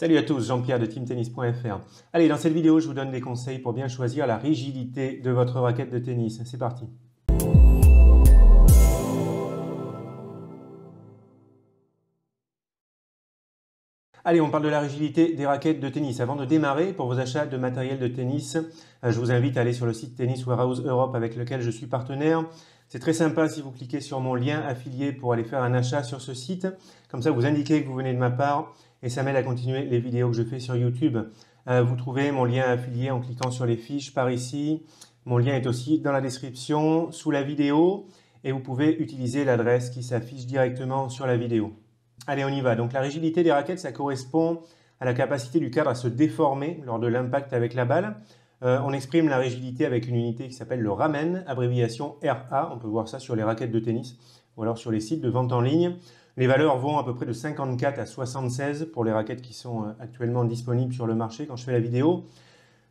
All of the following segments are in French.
Salut à tous, Jean-Pierre de teamtennis.fr. Allez, dans cette vidéo, je vous donne des conseils pour bien choisir la rigidité de votre raquette de tennis. C'est parti. Allez, on parle de la rigidité des raquettes de tennis. Avant de démarrer, pour vos achats de matériel de tennis, je vous invite à aller sur le site Tennis Warehouse Europe avec lequel je suis partenaire. C'est très sympa si vous cliquez sur mon lien affilié pour aller faire un achat sur ce site. Comme ça, vous indiquez que vous venez de ma part et ça m'aide à continuer les vidéos que je fais sur YouTube. Vous trouvez mon lien affilié en cliquant sur les fiches par ici. Mon lien est aussi dans la description, sous la vidéo, et vous pouvez utiliser l'adresse qui s'affiche directement sur la vidéo. Allez, on y va. Donc la rigidité des raquettes, ça correspond à la capacité du cadre à se déformer lors de l'impact avec la balle. On exprime la rigidité avec une unité qui s'appelle le ramen, abréviation RA. On peut voir ça sur les raquettes de tennis ou alors sur les sites de vente en ligne. Les valeurs vont à peu près de 54 à 76 pour les raquettes qui sont actuellement disponibles sur le marché quand je fais la vidéo.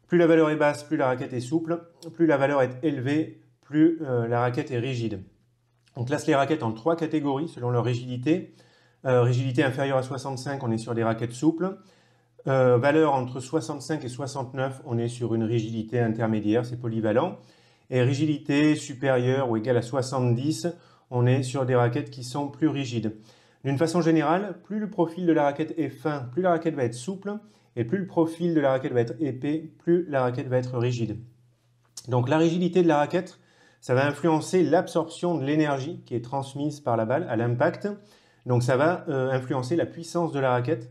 Plus la valeur est basse, plus la raquette est souple. Plus la valeur est élevée, plus la raquette est rigide. On classe les raquettes en 3 catégories selon leur rigidité. Rigidité inférieure à 65, on est sur des raquettes souples. Valeur entre 65 et 69, on est sur une rigidité intermédiaire, c'est polyvalent. Et rigidité supérieure ou égale à 70, on est sur des raquettes qui sont plus rigides. D'une façon générale, plus le profil de la raquette est fin, plus la raquette va être souple, et plus le profil de la raquette va être épais, plus la raquette va être rigide. Donc la rigidité de la raquette, ça va influencer l'absorption de l'énergie qui est transmise par la balle à l'impact. Donc ça va influencer la puissance de la raquette,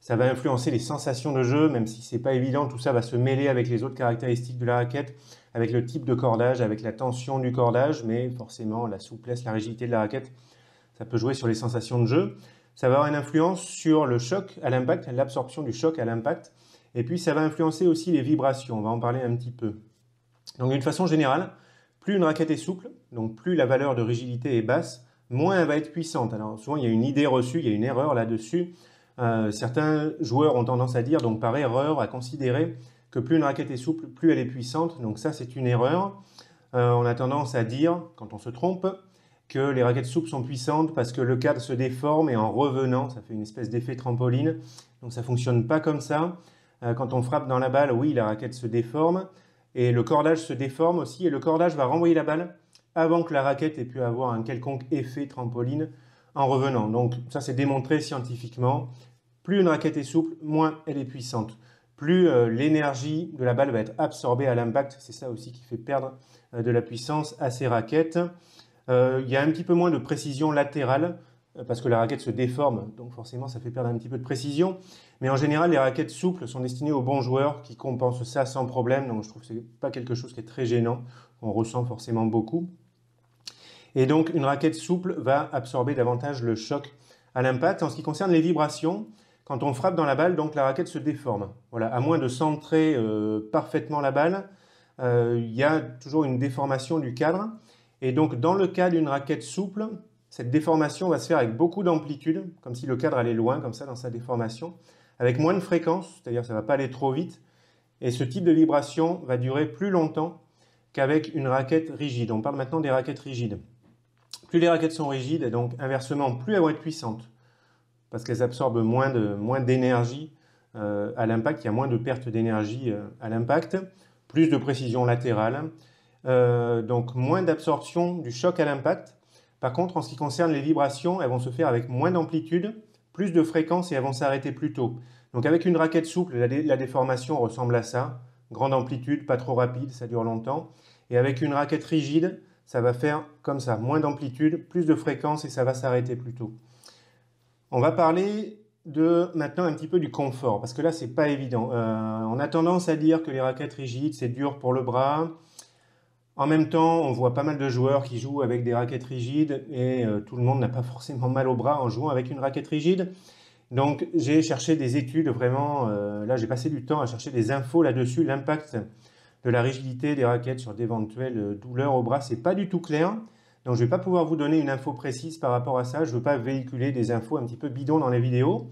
ça va influencer les sensations de jeu, même si ce n'est pas évident, tout ça va se mêler avec les autres caractéristiques de la raquette, avec le type de cordage, avec la tension du cordage, mais forcément la souplesse, la rigidité de la raquette, ça peut jouer sur les sensations de jeu. Ça va avoir une influence sur le choc à l'impact, l'absorption du choc à l'impact, et puis ça va influencer aussi les vibrations, on va en parler un petit peu. Donc d'une façon générale, plus une raquette est souple, donc plus la valeur de rigidité est basse, moins elle va être puissante. Alors souvent il y a une idée reçue, il y a une erreur là-dessus. Certains joueurs ont tendance à dire, donc par erreur, à considérer que plus une raquette est souple, plus elle est puissante. Donc ça c'est une erreur. On a tendance à dire, quand on se trompe, que les raquettes souples sont puissantes parce que le cadre se déforme et en revenant, ça fait une espèce d'effet trampoline. Donc ça ne fonctionne pas comme ça. Quand on frappe dans la balle, oui, la raquette se déforme et le cordage se déforme aussi et le cordage va renvoyer la balle avant que la raquette ait pu avoir un quelconque effet trampoline en revenant. Donc ça c'est démontré scientifiquement. Plus une raquette est souple, moins elle est puissante. Plus l'énergie de la balle va être absorbée à l'impact, c'est ça aussi qui fait perdre de la puissance à ces raquettes. Il y a un petit peu moins de précision latérale, parce que la raquette se déforme, donc forcément ça fait perdre un petit peu de précision. Mais en général, les raquettes souples sont destinées aux bons joueurs qui compensent ça sans problème, donc je trouve que ce n'est pas quelque chose qui est très gênant, on ressent forcément beaucoup. Et donc une raquette souple va absorber davantage le choc à l'impact. En ce qui concerne les vibrations, quand on frappe dans la balle, donc la raquette se déforme. Voilà, à moins de centrer parfaitement la balle, il y a toujours une déformation du cadre. Et donc dans le cas d'une raquette souple, cette déformation va se faire avec beaucoup d'amplitude, comme si le cadre allait loin, comme ça dans sa déformation, avec moins de fréquence, c'est-à-dire que ça ne va pas aller trop vite. Et ce type de vibration va durer plus longtemps qu'avec une raquette rigide. On parle maintenant des raquettes rigides. Plus les raquettes sont rigides, et donc inversement, plus elles vont être puissantes, parce qu'elles absorbent moins d'énergie à l'impact, il y a moins de perte d'énergie à l'impact, plus de précision latérale, donc moins d'absorption du choc à l'impact. Par contre, en ce qui concerne les vibrations, elles vont se faire avec moins d'amplitude, plus de fréquence et elles vont s'arrêter plus tôt. Donc avec une raquette souple, la déformation ressemble à ça, grande amplitude, pas trop rapide, ça dure longtemps. Et avec une raquette rigide, ça va faire comme ça, moins d'amplitude, plus de fréquence et ça va s'arrêter plus tôt. On va parler maintenant un petit peu du confort, parce que là, c'est pas évident. On a tendance à dire que les raquettes rigides, c'est dur pour le bras. En même temps, on voit pas mal de joueurs qui jouent avec des raquettes rigides et tout le monde n'a pas forcément mal au bras en jouant avec une raquette rigide. Donc, j'ai cherché des études vraiment, là, j'ai passé du temps à chercher des infos là-dessus, l'impact de la rigidité des raquettes sur d'éventuelles douleurs au bras, c'est pas du tout clair. Donc je ne vais pas pouvoir vous donner une info précise par rapport à ça. Je ne veux pas véhiculer des infos un petit peu bidons dans les vidéos.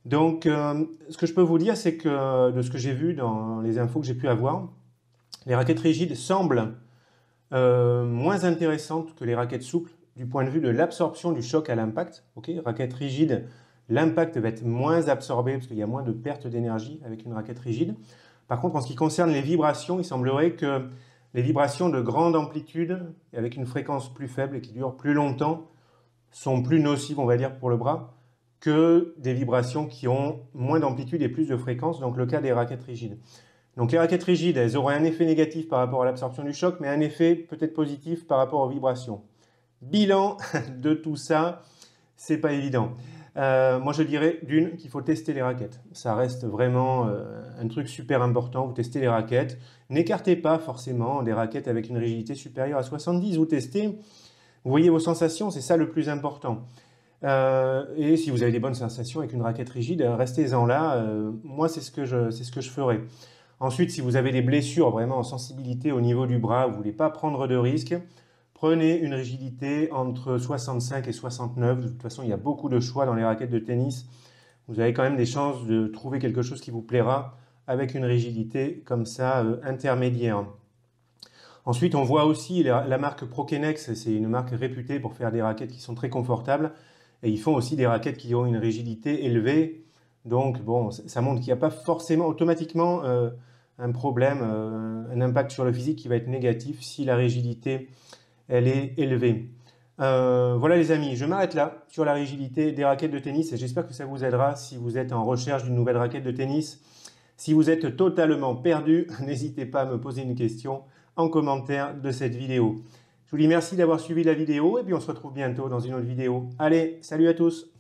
Donc ce que je peux vous dire, c'est que de ce que j'ai vu dans les infos que j'ai pu avoir, les raquettes rigides semblent moins intéressantes que les raquettes souples du point de vue de l'absorption du choc à l'impact. Okay, raquettes rigides, l'impact va être moins absorbé parce qu'il y a moins de perte d'énergie avec une raquette rigide. Par contre, en ce qui concerne les vibrations, il semblerait que les vibrations de grande amplitude et avec une fréquence plus faible et qui durent plus longtemps sont plus nocives, on va dire, pour le bras que des vibrations qui ont moins d'amplitude et plus de fréquence, donc le cas des raquettes rigides. Donc les raquettes rigides, elles auraient un effet négatif par rapport à l'absorption du choc, mais un effet peut-être positif par rapport aux vibrations. Bilan de tout ça, c'est pas évident. Moi je dirais d'une qu'il faut tester les raquettes. Ça reste vraiment un truc super important, vous testez les raquettes. N'écartez pas forcément des raquettes avec une rigidité supérieure à 70, vous testez, vous voyez vos sensations, c'est ça le plus important. Et si vous avez des bonnes sensations avec une raquette rigide, restez-en là. Moi c'est ce que je ferais. Ensuite, si vous avez des blessures vraiment en sensibilité au niveau du bras, vous ne voulez pas prendre de risques, prenez une rigidité entre 65 et 69. De toute façon, il y a beaucoup de choix dans les raquettes de tennis. Vous avez quand même des chances de trouver quelque chose qui vous plaira avec une rigidité comme ça intermédiaire. Ensuite, on voit aussi la marque Prokenex. C'est une marque réputée pour faire des raquettes qui sont très confortables. Et ils font aussi des raquettes qui ont une rigidité élevée. Donc, bon, ça montre qu'il n'y a pas forcément automatiquement un problème, un impact sur le physique qui va être négatif si la rigidité elle est élevée. Voilà les amis, je m'arrête là sur la rigidité des raquettes de tennis et j'espère que ça vous aidera si vous êtes en recherche d'une nouvelle raquette de tennis. Si vous êtes totalement perdu, n'hésitez pas à me poser une question en commentaire de cette vidéo. Je vous dis merci d'avoir suivi la vidéo et puis on se retrouve bientôt dans une autre vidéo. Allez, salut à tous!